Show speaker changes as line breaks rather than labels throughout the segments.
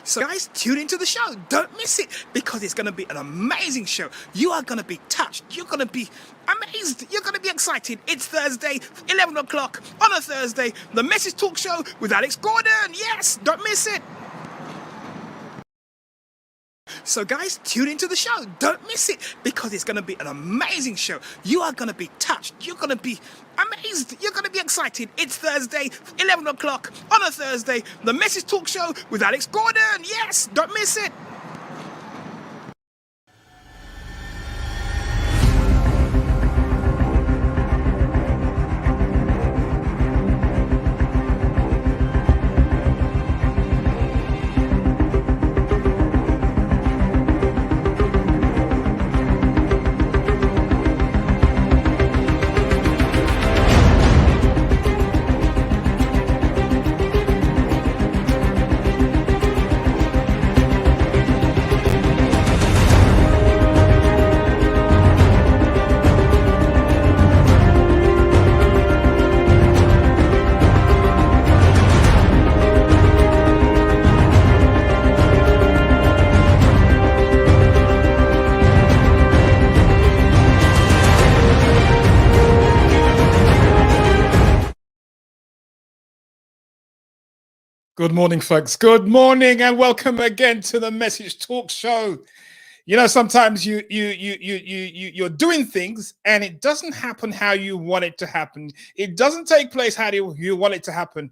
So guys, tune into the show. Don't miss it because it's going to be an amazing show. You are going to be touched. You're going to be amazed. You're going to be excited. It's Thursday, 11 o'clock on a Thursday. The Message Talk Show with Alex Gordon. Yes, don't miss it. So guys, tune into the show. Don't miss it because it's going to be an amazing show. You are going to be touched. You're going to be amazed. You're going to be excited. It's Thursday, 11 o'clock on a Thursday. The Message Talk Show with Alex Gordon. Yes, don't miss it. Good morning, folks. Good morning, and welcome again to the Message Talk Show. You know, sometimes you're doing things, and it doesn't happen how you want it to happen. It doesn't take place how you want it to happen.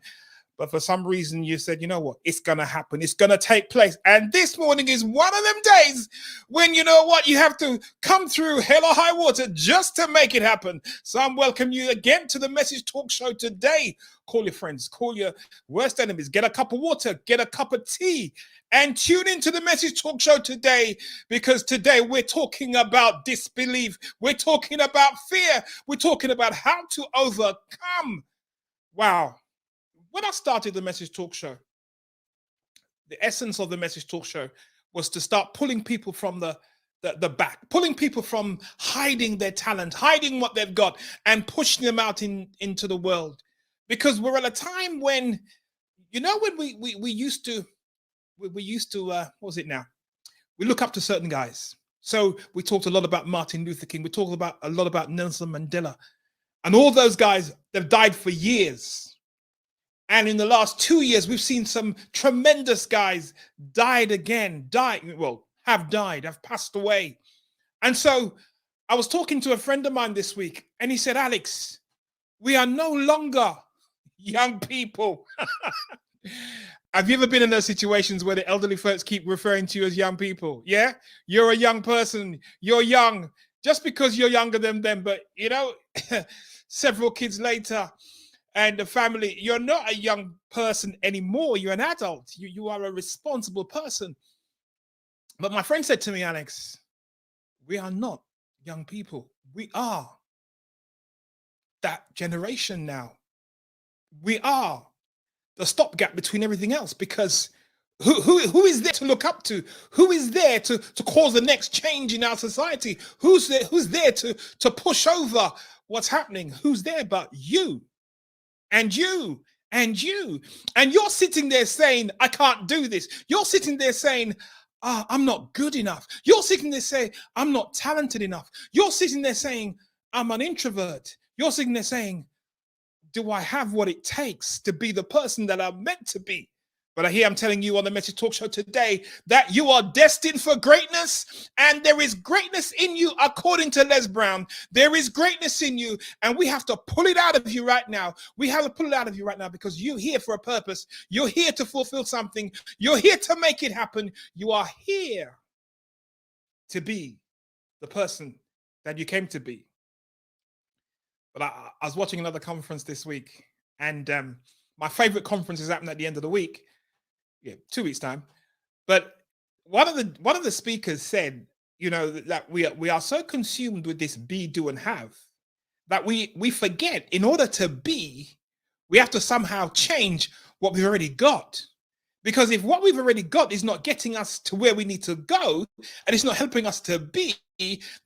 But for some reason, you said, you know what? It's going to happen. It's going to take place. And this morning is one of them days when, you know what? You have to come through hell or high water just to make it happen. So I'm welcoming you again to the Message Talk Show today. Call your friends. Call your worst enemies. Get a cup of water. Get a cup of tea. And tune into the Message Talk Show today, because today we're talking about disbelief. We're talking about fear. We're talking about how to overcome. Wow. When I started the Message Talk Show, the essence of the Message Talk Show was to start pulling people from the back, pulling people from hiding their talent, hiding what they've got, and pushing them out into the world. Because we're at a time when, you know, when we used to, what was it now? We look up to certain guys. So we talked a lot about Martin Luther King. We talked a lot about Nelson Mandela. And all those guys, they've died for years. And in the last 2 years, we've seen some tremendous guys have died, have passed away. And so I was talking to a friend of mine this week, and he said, Alex, we are no longer young people. Have you ever been in those situations where the elderly folks keep referring to you as young people? Yeah, you're a young person. You're young just because you're younger than them. But, you know, several kids later, and the family, you're not a young person anymore. You're an adult. You are a responsible person. But my friend said to me, Alex, we are not young people. We are that generation now. We are the stopgap between everything else, because who is there to look up to? Who is there to cause the next change in our society? Who's there to push over what's happening? Who's there but you? And you, and you, and you're sitting there saying, I can't do this. You're sitting there saying, I'm not good enough. You're sitting there saying, I'm not talented enough. You're sitting there saying, I'm an introvert. You're sitting there saying, do I have what it takes to be the person that I'm meant to be? But I'm telling you on the Message Talk Show today that you are destined for greatness, and there is greatness in you according to Les Brown. There is greatness in you, and we have to pull it out of you right now. We have to pull it out of you right now because you're here for a purpose. You're here to fulfill something. You're here to make it happen. You are here to be the person that you came to be. But I was watching another conference this week, and my favorite conference is happening at the end of the week. 2 weeks time. But one of the speakers said, you know, that we are so consumed with this be, do, and have that we forget, in order to be, we have to somehow change what we've already got. Because if what we've already got is not getting us to where we need to go, and it's not helping us to be,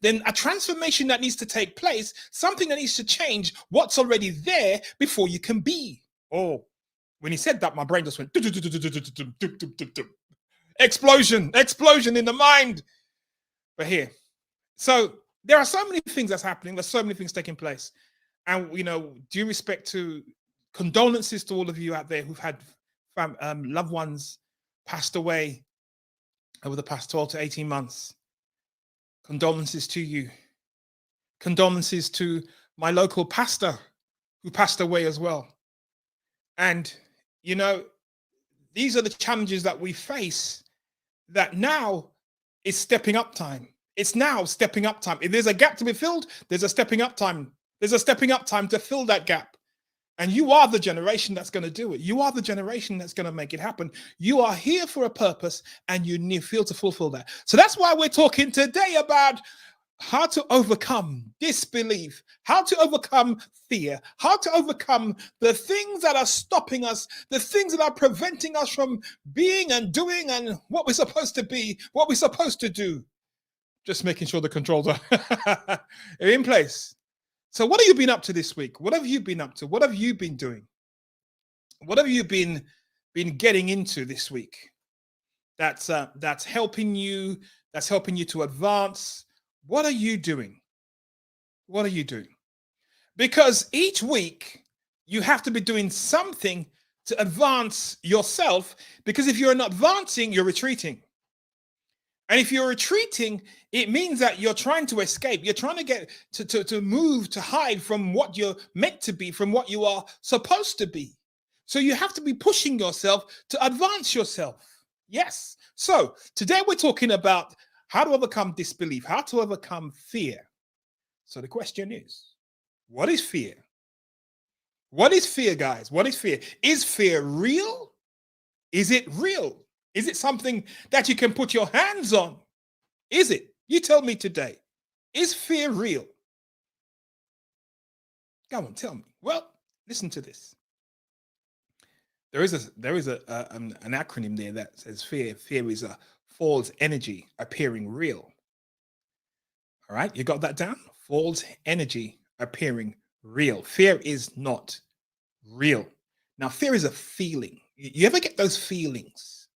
then a transformation that needs to take place, something that needs to change what's already there before you can be. Oh, when he said that, my brain just went. Explosion in the mind. But here, so there are so many things that's happening. There's so many things taking place. And, due respect to condolences to all of you out there who've had loved ones passed away over the past 12 to 18 months. Condolences to you. Condolences to my local pastor who passed away as well. And, these are the challenges that we face, that now is stepping up time. It's now stepping up time. If there's a gap to be filled, there's a stepping up time. There's a stepping up time to fill that gap. And you are the generation that's going to do it. You are the generation that's going to make it happen. You are here for a purpose, and you need to fulfill that. So that's why we're talking today about how to overcome disbelief, how to overcome fear, how to overcome the things that are stopping us, the things that are preventing us from being and doing and what we're supposed to be, what we're supposed to do. Just making sure the controls are in place. So what have you been up to this week? What have you been up to? What have you been doing? What have you been getting into this week? That's helping you to advance. What are you doing? What are you doing? Because each week you have to be doing something to advance yourself, because if you're not advancing, you're retreating. And if you're retreating, it means that you're trying to escape. You're trying to get to move, to hide from what you're meant to be, from what you are supposed to be. So you have to be pushing yourself to advance yourself. Yes. So today we're talking about how to overcome disbelief, how to overcome fear. So the question is, what is fear? What is fear, guys? What is fear? Is fear real? Is it real? Is it something that you can put your hands on? Is it? You tell me today. Is fear real? Come on, tell me. Well, listen to this. There is an acronym there that says fear. Fear is a false energy appearing real. All right, you got that down? False energy appearing real. Fear is not real. Now, fear is a feeling. You ever get those feelings?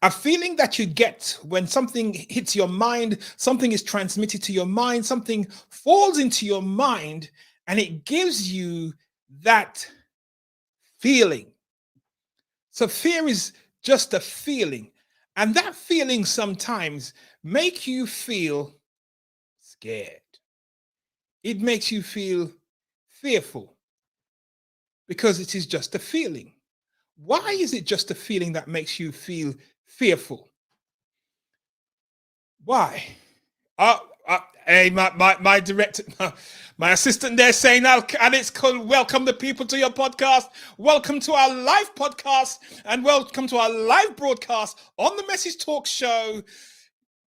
A feeling that you get when something hits your mind, something is transmitted to your mind, something falls into your mind, and it gives you that feeling. So fear is just a feeling. And that feeling sometimes makes you feel scared. It makes you feel fearful because it is just a feeling. Why is it just a feeling that makes you feel fearful? Why? Hey, my director, my assistant there saying, Alex, welcome the people to your podcast. Welcome to our live podcast and welcome to our live broadcast on the Message Talk Show.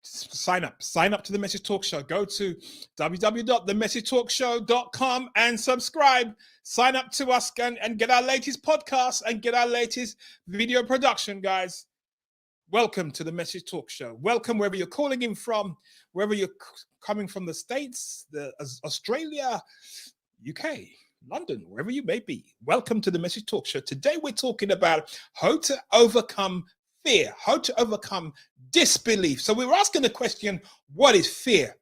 Sign up to the Message Talk Show. Go to www.themessagetalkshow.com and subscribe. Sign up to us and get our latest podcast and get our latest video production, guys. Welcome to the Message Talk Show. Welcome wherever you're calling in from, wherever you're coming from, the States, Australia, UK, London, wherever you may be. Welcome to the Message Talk Show. Today we're talking about how to overcome fear, how to overcome disbelief. So we were asking the question, what is fear?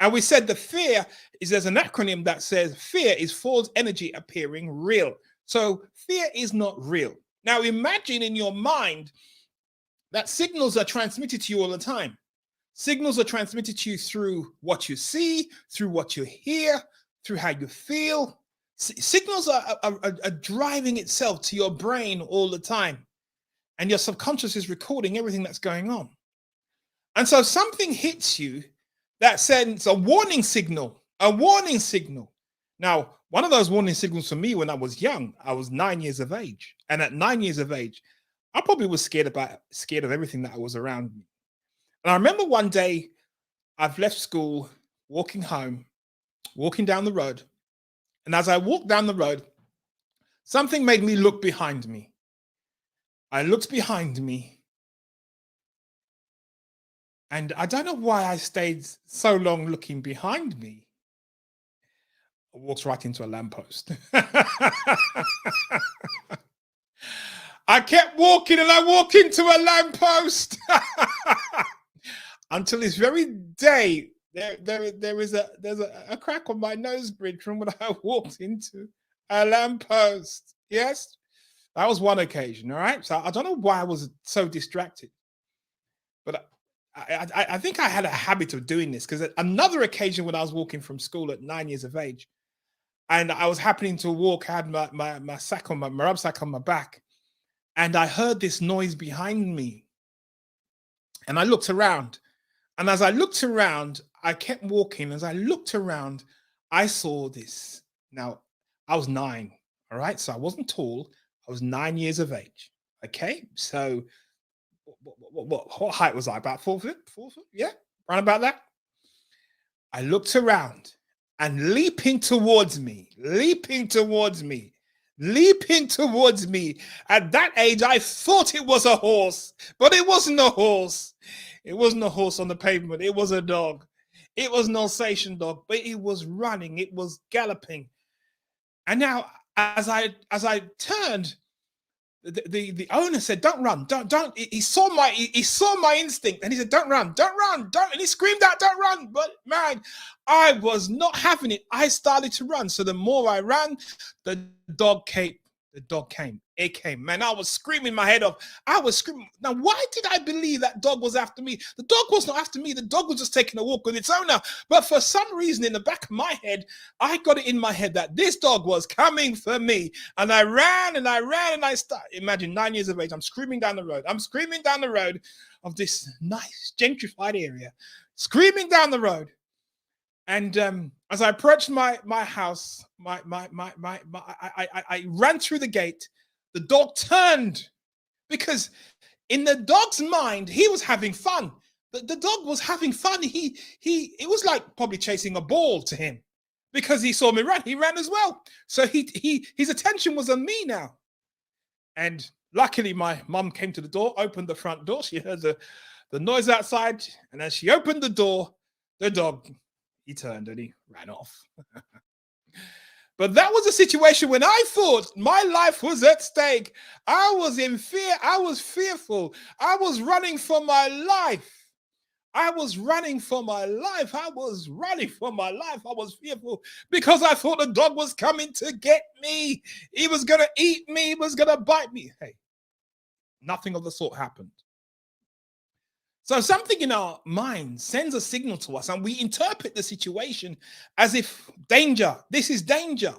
And we said the fear there's an acronym that says fear is false energy appearing real. So fear is not real. Now imagine in your mind that signals are transmitted to you all the time. Signals are transmitted to you through what you see, through what you hear, through how you feel. Signals are driving itself to your brain all the time. And your subconscious is recording everything that's going on. And so something hits you that sends a warning signal, a warning signal. Now, one of those warning signals for me when I was young, I was 9 years of age. And at 9 years of age, I probably was scared of everything that was around me. And I remember one day I've left school, walking home, walking down the road. And as I walked down the road, something made me look behind me. I looked behind me. And I don't know why I stayed so long looking behind me. I walked right into a lamppost. I kept walking and I walked into a lamppost until this very day. There's a crack on my nose bridge from when I walked into a lamppost. Yes, that was one occasion. All right, so I don't know why I was so distracted, but I think I had a habit of doing this because another occasion when I was walking from school at 9 years of age, and I was happening to walk, I had my sack on my rucksack on my back, and I heard this noise behind me, and I looked around. And as I looked around, I kept walking. As I looked around, I saw this. Now, I was 9, all right? So I wasn't tall. I was 9 years of age, okay? So what height was I? About 4 foot? 4 foot? Yeah, around about that. I looked around and leaping towards me. At that age, I thought it was a horse, but it wasn't a horse. It wasn't a horse on the pavement. It was a dog. It was an Alsatian dog, but it was running. It was galloping. And now, as I turned, the owner said, "Don't run, don't." He saw my instinct, and he said, "Don't run, don't run, don't." And he screamed out, "Don't run!" But man, I was not having it. I started to run. So the more I ran, the dog came. The dog came. It came. Man, I was screaming my head off. I was screaming. Now, why did I believe that dog was after me? The dog was not after me. The dog was just taking a walk with its owner. But for some reason, in the back of my head, I got it in my head that this dog was coming for me. And I ran and I ran and I started. Imagine 9 years of age. I'm screaming down the road. I'm screaming down the road of this nice gentrified area. Screaming down the road. And as I approached my house, I ran through the gate. The dog turned because in the dog's mind, he was having fun. The dog was having fun. It was like probably chasing a ball to him because he saw me run. He ran as well. So his attention was on me now. And luckily, my mum came to the door, opened the front door. She heard the noise outside. And as she opened the door, the dog, he turned and he ran off. But that was a situation when I thought my life was at stake. I was in fear. I was fearful. I was running for my life. I was running for my life. I was fearful because I thought the dog was coming to get me. He was going to eat me. He was going to bite me. Hey, nothing of the sort happened. So something in our mind sends a signal to us and we interpret the situation as if danger, this is danger.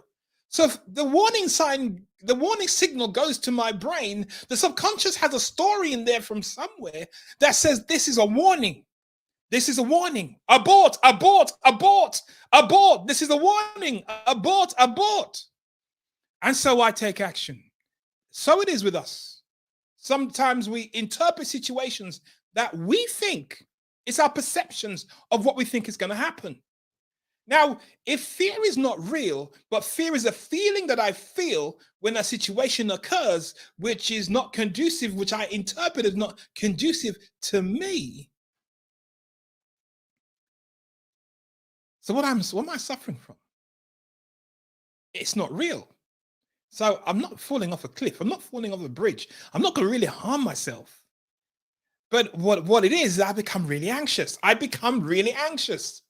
So if the warning sign, the warning signal goes to my brain, the subconscious has a story in there from somewhere that says this is a warning. This is a warning. Abort, abort, abort, abort. This is a warning. Abort, abort. And so I take action. So it is with us. Sometimes we interpret situations that we think, it's our perceptions of what we think is going to happen. Now, if fear is not real, but fear is a feeling that I feel when a situation occurs, which is not conducive, which I interpret as not conducive to me. So what am I suffering from? It's not real. So I'm not falling off a cliff. I'm not falling off a bridge. I'm not going to really harm myself. But what it is, I become really anxious. I become really anxious.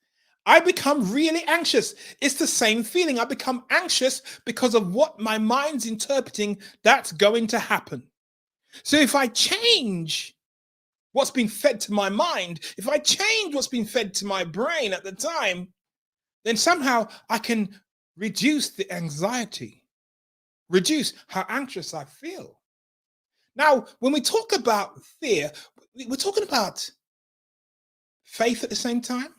It's the same feeling. I become anxious because of what my mind's interpreting that's going to happen. So if I change what's being fed to my mind, if I change what's being fed to my brain at the time, then somehow I can reduce the anxiety, reduce how anxious I feel. Now, when we talk about fear, we're talking about faith at the same time,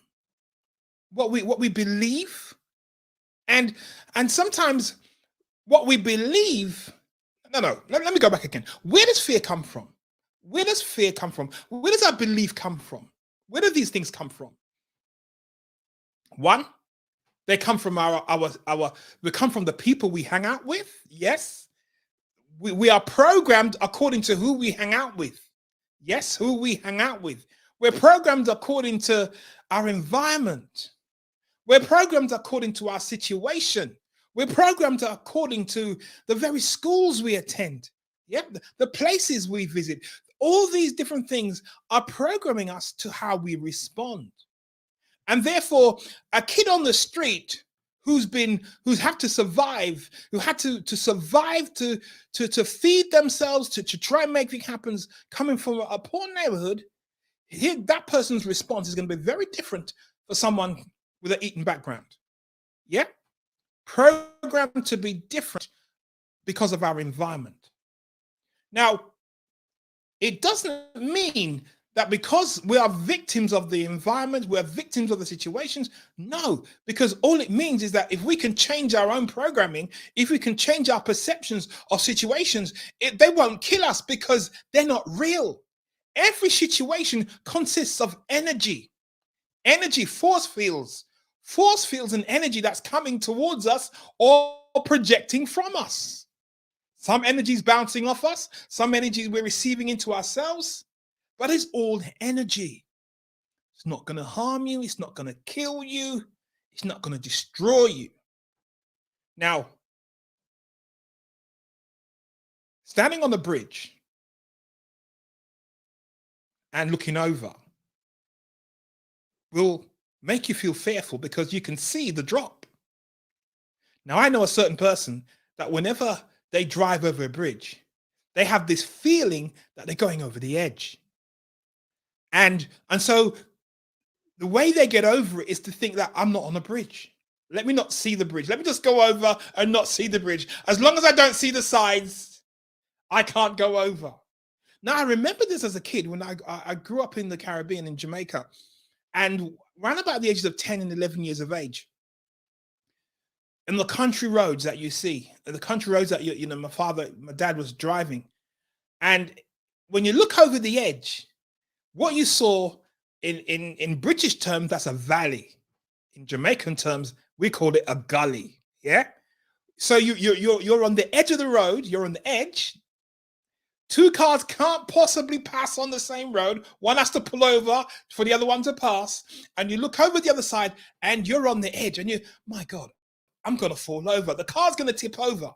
what we believe, and sometimes what we believe. No. Let me go back again. Where does fear come from? Where does fear come from? Where does our belief come from? Where do these things come from? One, they come from we come from the people we hang out with. Yes, we are programmed according to who we hang out with. Yes, who we hang out with. We're programmed according to our environment. We're programmed according to our situation. We're programmed according to the very schools we attend. Yep, the places we visit, all these different things are programming us to how we respond. And therefore, a kid on the street who's had to survive, who had to survive to feed themselves, to try and make things happen, coming from a poor neighborhood, that person's response is going to be very different for someone with an Eton background. Yeah, programmed to be different because of our environment. Now, it doesn't mean that because we are victims of the environment, we're victims of the situations. No, because all it means is that if we can change our own programming, if we can change our perceptions of situations, they won't kill us because they're not real. Every situation consists of energy, force fields and energy that's coming towards us or projecting from us. Some energy is bouncing off us, some energy we're receiving into ourselves, but it's all energy. It's not going to harm you, it's not going to kill you, it's not going to destroy you. Now, standing on the bridge and looking over will make you feel fearful because you can see the drop. Now, I know a certain person that whenever they drive over a bridge, they have this feeling that they're going over the edge. And so the way they get over it is to think that I'm not on a bridge. Let me not see the bridge. Let me just go over and not see the bridge. As long as I don't see the sides, I can't go over. Now, I remember this as a kid when I grew up in the Caribbean, in Jamaica, and around about the ages of 10 and 11 years of age, in the country roads that you see, the country roads that my dad was driving, and when you look over the edge, what you saw in British terms, that's a valley. In Jamaican terms, we call it a gully. Yeah. So you're on the edge of the road. You're on the edge. Two cars can't possibly pass on the same road. One has to pull over for the other one to pass. And you look over the other side and you're on the edge. And my God, I'm going to fall over. The car's going to tip over.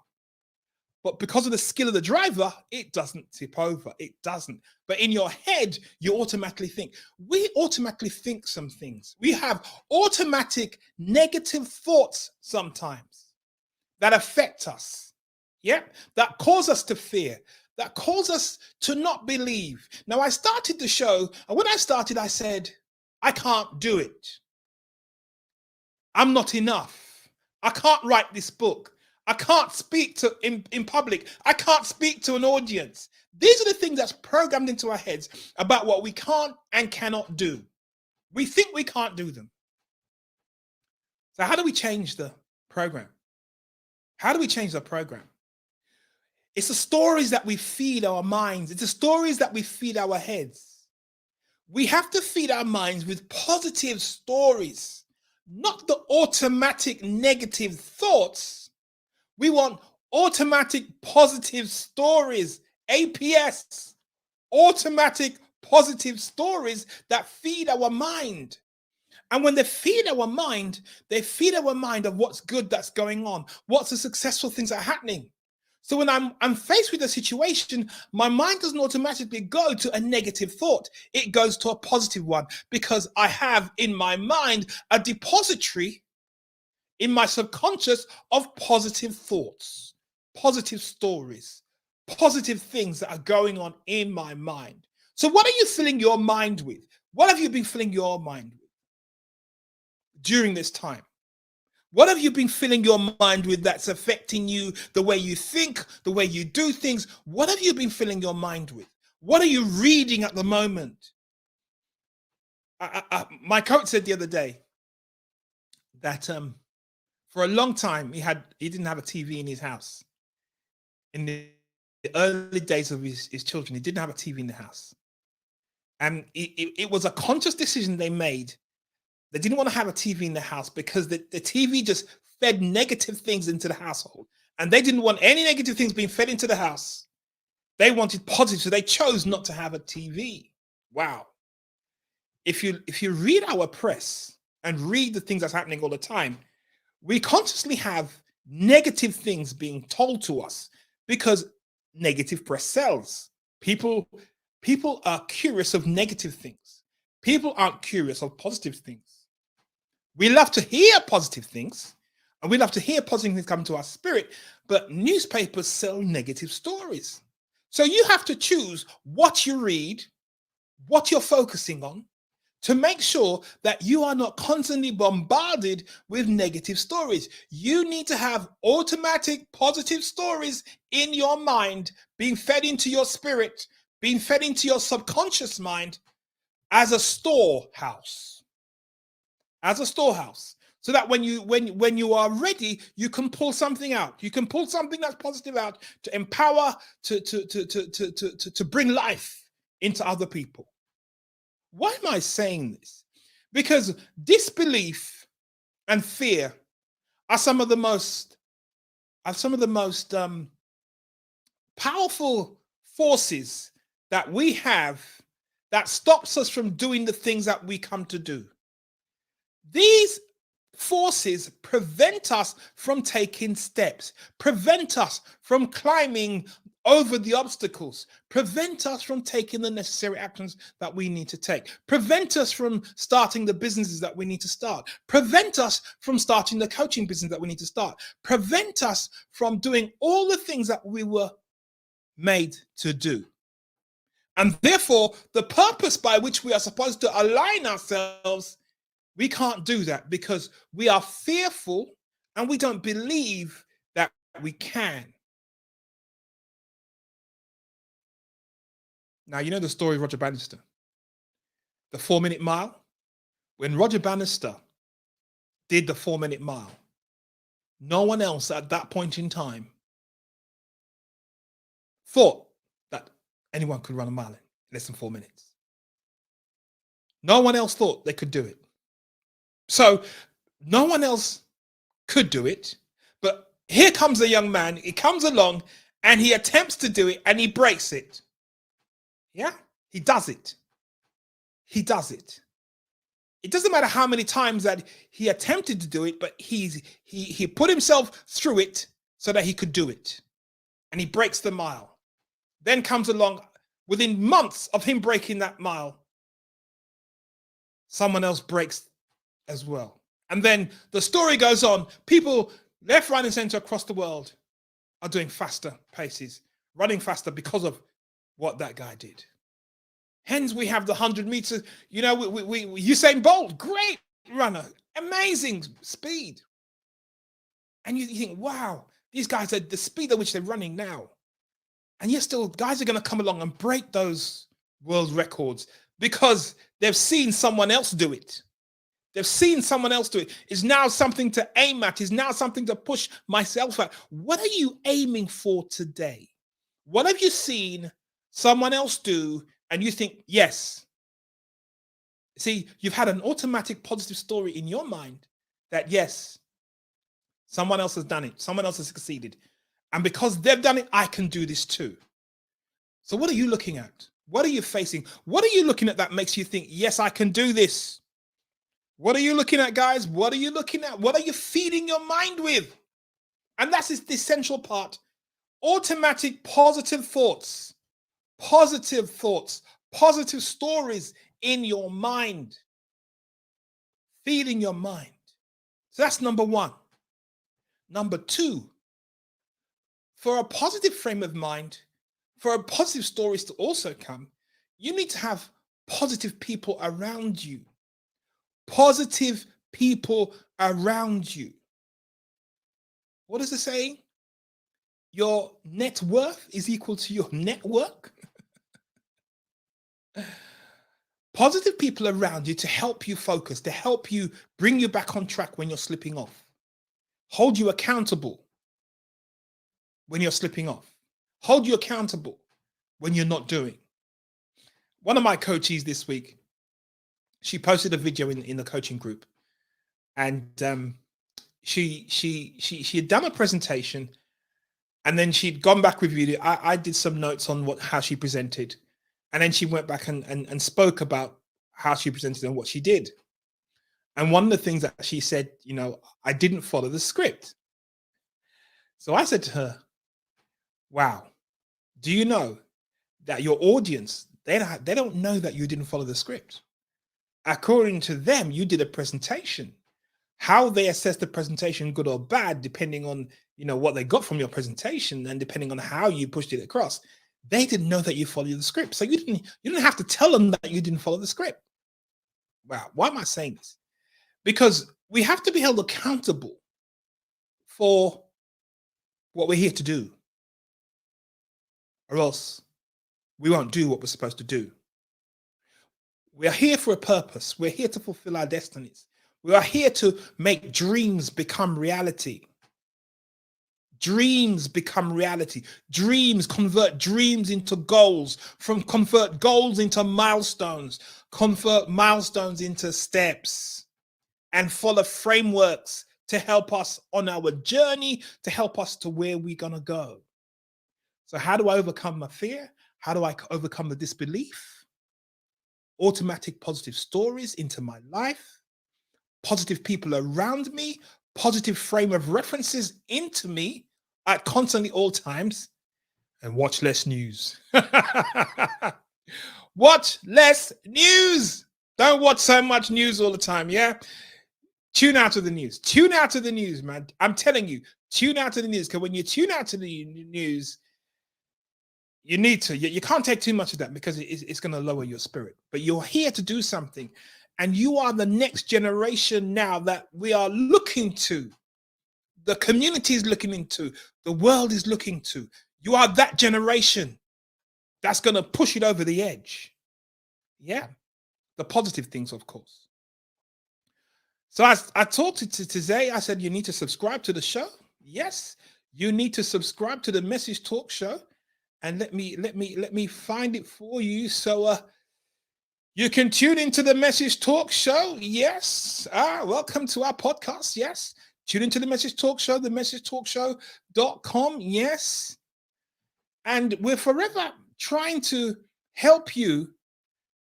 But because of the skill of the driver, it doesn't tip over. It doesn't. But in your head, we automatically think some things. We have automatic negative thoughts sometimes that affect us. Yeah. That cause us to fear, that cause us to not believe. Now, I started the show, and when I started, I said, I can't do it. I'm not enough. I can't write this book. I can't speak in public. I can't speak to an audience. These are the things that's programmed into our heads about what we can't and cannot do. We think we can't do them. So how do we change the program? How do we change the program? It's the stories that we feed our minds. It's the stories that we feed our heads. We have to feed our minds with positive stories, not the automatic negative thoughts. We want automatic positive stories, APS, automatic positive stories that feed our mind. And when they feed our mind of what's good that's going on, what's the successful things that are happening. So when I'm faced with a situation, my mind doesn't automatically go to a negative thought. It goes to a positive one because I have in my mind a depository in my subconscious of positive thoughts, positive stories, positive things that are going on in my mind. So what are you filling your mind with? What have you been filling your mind with during this time? What have you been filling your mind with that's affecting you, the way you think, the way you do things? What have you been filling your mind with? What are you reading at the moment? My coach said the other day that for a long time, he didn't have a TV in his house. In the early days of his children, he didn't have a TV in the house. And it was a conscious decision they made. They didn't want to have a TV in the house because the TV just fed negative things into the household. And they didn't want any negative things being fed into the house. They wanted positive, so they chose not to have a TV. Wow. If you read our press and read the things that's happening all the time, we consciously have negative things being told to us because negative press sells. People are curious of negative things. People aren't curious of positive things. We love to hear positive things, and we love to hear positive things come to our spirit, but newspapers sell negative stories. So you have to choose what you read, what you're focusing on, to make sure that you are not constantly bombarded with negative stories. You need to have automatic positive stories in your mind being fed into your spirit, being fed into your subconscious mind as a storehouse. As a storehouse. So that when you are ready, you can pull something out. You can pull something that's positive out to empower, to bring life into other people. Why am I saying this? Because disbelief and fear are some of the most powerful forces that we have that stops us from doing the things that we come to do. These forces prevent us from taking steps, prevent us from climbing over the obstacles, prevent us from taking the necessary actions that we need to take, prevent us from starting the businesses that we need to start, prevent us from starting the coaching business that we need to start, prevent us from doing all the things that we were made to do. And therefore, the purpose by which we are supposed to align ourselves, we can't do that because we are fearful and we don't believe that we can. Now, you know the story of Roger Banister, the 4-minute mile? When Roger Banister did the 4-minute mile, no one else at that point in time thought that anyone could run a mile in less than 4 minutes. No one else thought they could do it. So no one else could do it. But here comes a young man, he comes along and he attempts to do it and he breaks it. Yeah, he does it. He does it. It doesn't matter how many times that he attempted to do it, but he put himself through it so that he could do it. And he breaks the mile. Then comes along, within months of him breaking that mile, someone else breaks as well. And then the story goes on. People left, right, and center across the world are doing faster paces, running faster because of what that guy did. Hence, we have the 100 meters. You know, we Usain Bolt, great runner, amazing speed. And you think, wow, these guys are the speed at which they're running now. And yet still, guys are going to come along and break those world records because they've seen someone else do it. They've seen someone else do it. It's now something to aim at. It's now something to push myself at. What are you aiming for today? What have you seen someone else do and you think, yes? See, you've had an automatic positive story in your mind that, yes, someone else has done it. Someone else has succeeded. And because they've done it, I can do this too. So what are you looking at? What are you facing? What are you looking at that makes you think, yes, I can do this? What are you looking at, guys? What are you looking at? What are you feeding your mind with? And that's the essential part. Automatic positive thoughts, positive stories in your mind, feeding your mind. So that's number one. Number two, for a positive frame of mind, for positive stories to also come, you need to have positive people around you. Positive people around you. What is it saying? Your net worth is equal to your network. Positive people around you to help you focus, to help you bring you back on track when you're slipping off. Hold you accountable when you're slipping off. Hold you accountable when you're not doing. One of my coaches this week, she posted a video in the coaching group, and she had done a presentation, and then she'd gone back, reviewed it. I did some notes on how she presented, and then she went back and spoke about how she presented and what she did. And one of the things that she said, you know, I didn't follow the script. So I said to her, wow, Do you know that your audience, they don't know that you didn't follow the script? According to them, you did a presentation. How they assess the presentation, good or bad, depending on what they got from your presentation and depending on how you pushed it across, they didn't know that you followed the script. So you didn't have to tell them that you didn't follow the script. Wow, why am I saying this? Because we have to be held accountable for what we're here to do, or else we won't do what we're supposed to do. We are here for a purpose. We're here to fulfill our destinies. We are here to make dreams become reality. Dreams become reality. Dreams convert dreams into goals, convert goals into milestones, convert milestones into steps, and follow frameworks to help us on our journey, to help us to where we're going to go. So how do I overcome my fear? How do I overcome the disbelief? Automatic positive stories into my life, positive people around me, positive frame of references into me at constantly all times, and watch less news. Watch less news. Don't watch so much news all the time, yeah? Tune out of the news. Tune out of the news, man. I'm telling you, tune out of the news, because when you tune out of the news, you need to. You can't take too much of that because it's going to lower your spirit. But you're here to do something, and you are the next generation now that we are looking to. The community is looking into. The world is looking to. You are that generation that's going to push it over the edge. Yeah, the positive things, of course. So I talked to today. I said you need to subscribe to the show. Yes, you need to subscribe to the Message Talk Show. And let me find it for you, so you can tune into the Message Talk Show. Yes, welcome to our podcast. Yes, tune into the Message Talk Show, themessagetalkshow.com. Yes, and we're forever trying to help you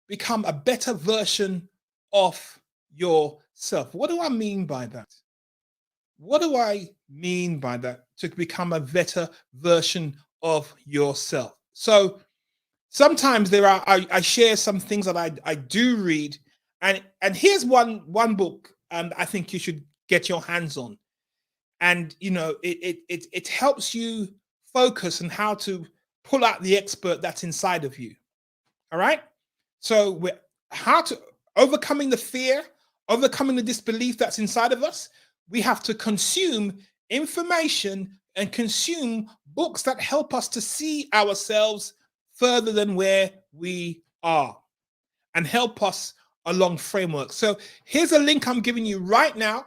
become a better version of yourself. What do I mean by that? What do I mean by that? To become a better version of yourself. So sometimes I share some things that I do read, and here's one book I think you should get your hands on, and it helps you focus on how to pull out the expert that's inside of you. All right, so how to overcoming the fear, overcoming the disbelief that's inside of us. We have to consume information and consume books that help us to see ourselves further than where we are and help us along frameworks. So here's a link I'm giving you right now,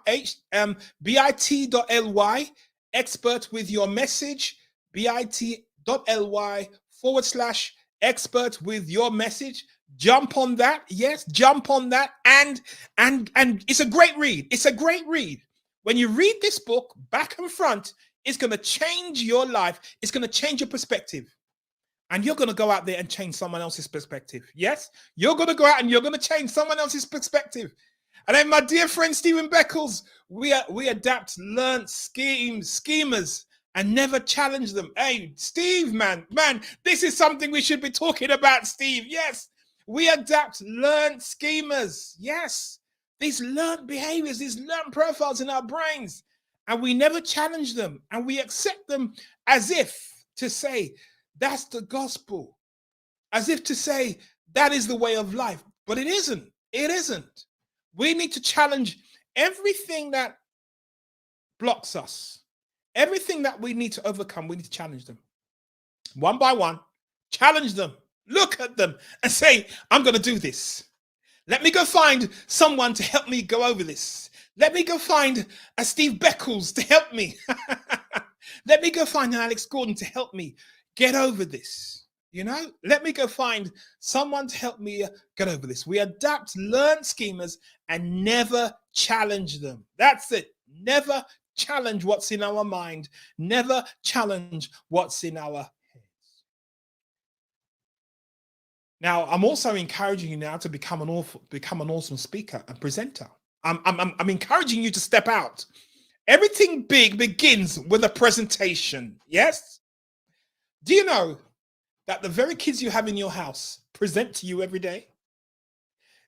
bit.ly, expert with your message, bit.ly/expert with your message. Jump on that. Yes, jump on that. And it's a great read. It's a great read. When you read this book back and front, it's going to change your life. It's going to change your perspective. And you're going to go out there and change someone else's perspective. Yes, you're going to go out and you're going to change someone else's perspective. And then my dear friend, Stephen Beckles, we adapt learned schemers and never challenge them. Hey, Steve, man, this is something we should be talking about, Steve. Yes, we adapt learned schemers. Yes, these learned behaviors, these learned profiles in our brains. And we never challenge them, and we accept them as if to say, that's the gospel, as if to say, that is the way of life. But it isn't. It isn't. We need to challenge everything that blocks us, everything that we need to overcome. We need to challenge them one by one, challenge them, look at them and say, I'm going to do this. Let me go find someone to help me go over this. Let me go find a Steve Beckles to help me. Let me go find an Alex Gordon to help me get over this. Let me go find someone to help me get over this. We adapt learned schemers and never challenge them. That's it. Never challenge what's in our mind. Never challenge what's in our heads. Now, I'm also encouraging you now to become an awesome speaker and presenter. I'm encouraging you to step out. Everything big begins with a presentation. Yes? Do you know that the very kids you have in your house present to you every day?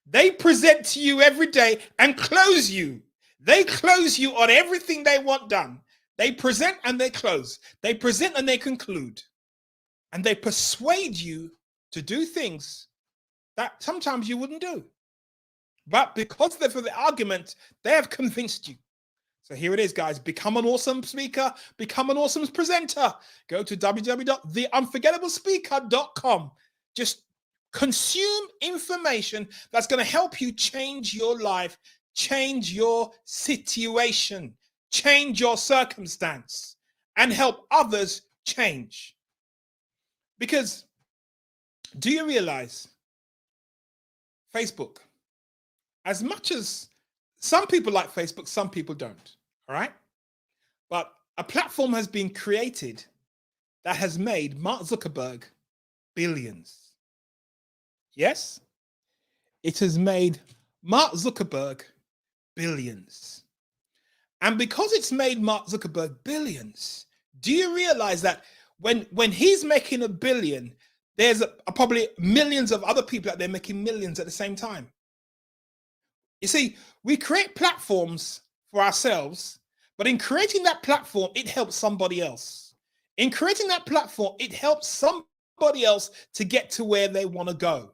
They present to you every day and close you. They close you on everything they want done. They present and they close. They present and they conclude. And they persuade you to do things that sometimes you wouldn't do. But because they're for the argument, they have convinced you. So here it is, guys. Become an awesome speaker. Become an awesome presenter. Go to www.theunforgettableSpeaker.com. Just consume information that's going to help you change your life, change your situation, change your circumstance, and help others change. Because do you realize Facebook, as much as some people like Facebook, some people don't, all right? But a platform has been created that has made Mark Zuckerberg billions. Yes, it has made Mark Zuckerberg billions. And because it's made Mark Zuckerberg billions, do you realize that when he's making $1 billion, there's probably millions of other people out there making millions at the same time? You see, we create platforms for ourselves, but in creating that platform, it helps somebody else. In creating that platform, it helps somebody else to get to where they want to go.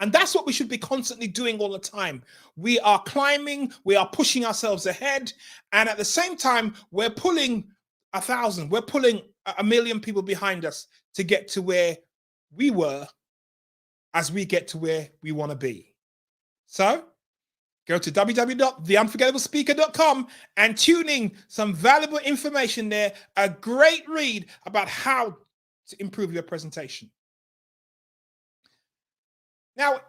And that's what we should be constantly doing all the time. We are climbing, we are pushing ourselves ahead, and at the same time, we're pulling 1,000, we're pulling 1,000,000 people behind us to get to where we were as we get to where we want to be. So go to www.theunforgettablespeaker.com and tune in some valuable information there, a great read about how to improve your presentation. Now,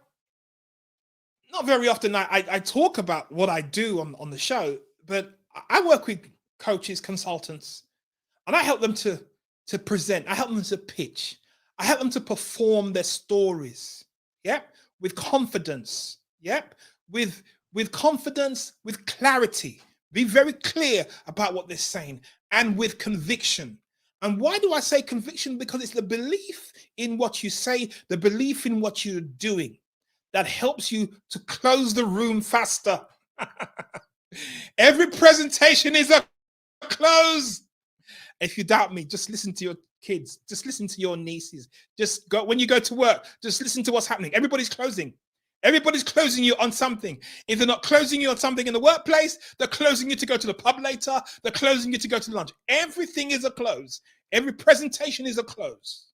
not very often I talk about what I do on the show, but I work with coaches, consultants, and I help them to present. I help them to pitch. I help them to perform their stories, with confidence, with confidence, with clarity. Be very clear about what they're saying, and with conviction. And why do I say conviction? Because it's the belief in what you say, the belief in what you're doing that helps you to close the room faster. Every presentation is a close. If you doubt me, just listen to your kids. Just listen to your nieces. Just go when you go to work, just listen to what's happening. Everybody's closing. Everybody's closing you on something. If they're not closing you on something in the workplace, they're closing you to go to the pub later. They're closing you to go to lunch. Everything is a close. Every presentation is a close.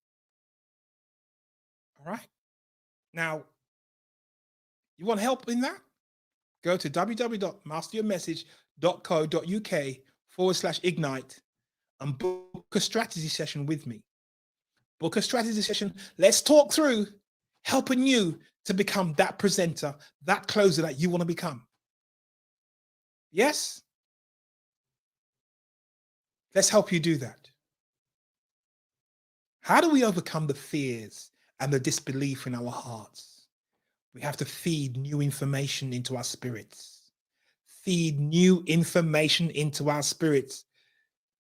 All right. Now, you want help in that? Go to www.masteryourmessage.co.uk/ignite and book a strategy session with me. Book a strategy session. Let's talk through helping you to become that presenter, that closer that you want to become. Yes? Let's help you do that. How do we overcome the fears and the disbelief in our hearts? We have to feed new information into our spirits. Feed new information into our spirits.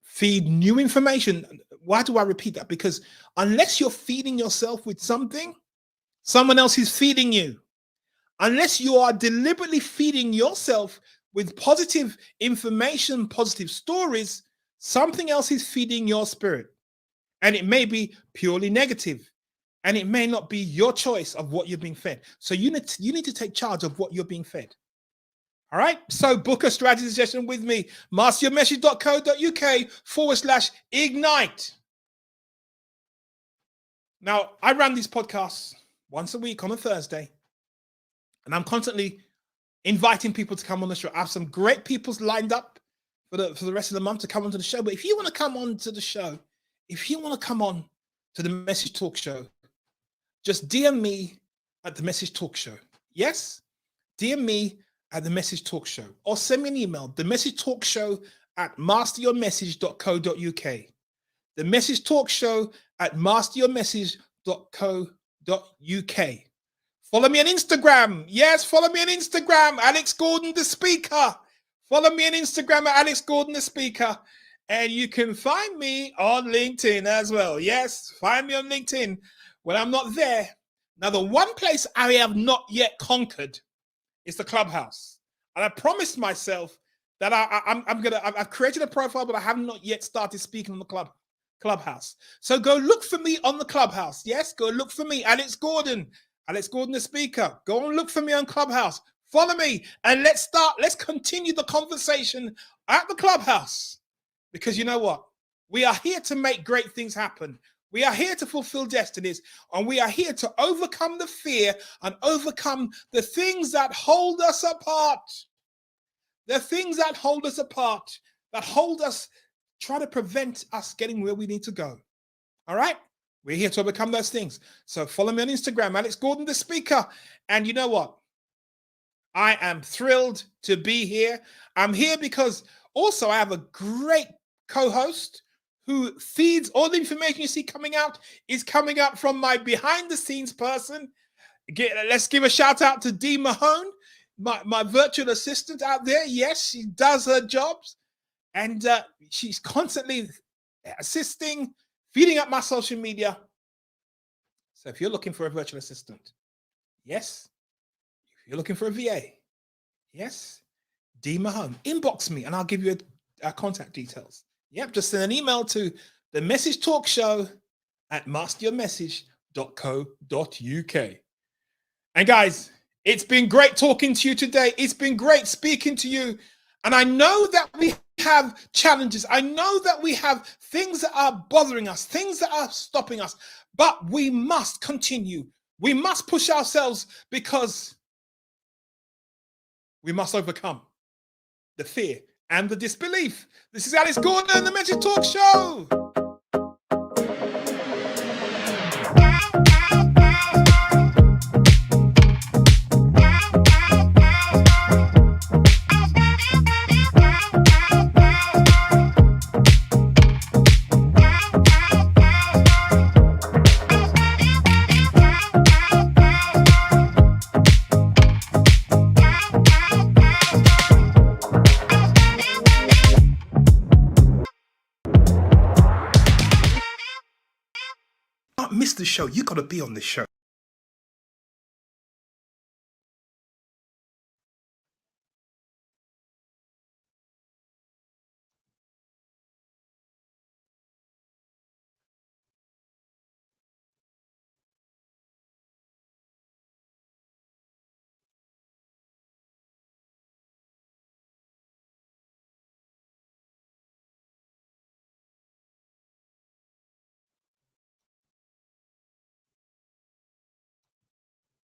Feed new information. Why do I repeat that? Because unless you're feeding yourself with something, someone else is feeding you. Unless you are deliberately feeding yourself with positive information, positive stories, something else is feeding your spirit. And it may be purely negative. And it may not be your choice of what you're being fed. So you need to take charge of what you're being fed. All right. So book a strategy session with me. masteryourmessage.co.uk/ignite. Now, I run these podcasts once a week on a Thursday. And I'm constantly inviting people to come on the show. I have some great people lined up for the rest of the month to come onto the show. But if you want to come on to the show, if you want to come on to the Message Talk Show, just DM me at the Message Talk Show. Yes, DM me at the Message Talk Show, or send me an email, the Message Talk Show at masteryourmessage.co.uk. The Message Talk Show at masteryourmessage.co.uk. Follow me on Instagram. Yes, follow me on Instagram, Alex Gordon the Speaker. Follow me on Instagram at Alex Gordon the Speaker. And you can find me on LinkedIn as well. Yes, find me on LinkedIn when I'm not there. Now, the one place I have not yet conquered is the Clubhouse. And I promised myself that I've created a profile, but I have not yet started speaking on the Clubhouse. So go look for me on the Clubhouse. Yes, go look for me, Alex Gordon the speaker. Go and look for me on Clubhouse. Follow me, and let's continue the conversation at the Clubhouse. Because you know what? We are here to make great things happen. We are here to fulfill destinies, and we are here to overcome the fear and overcome the things that hold us apart. The things that hold us apart, that hold us, try to prevent us getting where we need to go. All right? We're here to overcome those things. So follow me on Instagram, Alex Gordon, the speaker. And you know what? I am thrilled to be here. I'm here because also I have a great co-host who feeds all the information you see coming out is coming out from my behind the scenes person. Let's give a shout out to Dee Mahone, my virtual assistant out there. Yes, she does her jobs, and she's constantly assisting, feeding up my social media. So if you're looking for a virtual assistant, yes. If you're looking for a VA, yes, Dee Mahone, inbox me and I'll give you our contact details. Yep, just send an email to the message talk show at masteryourmessage.co.uk. And guys, it's been great talking to you today. It's been great speaking to you. And I know that we have challenges. I know that we have things that are bothering us, things that are stopping us, but we must continue. We must push ourselves because we must overcome the fear and the disbelief. This is Alex Gordon, the Message Talk Show. Miss the show. You got to be on this show.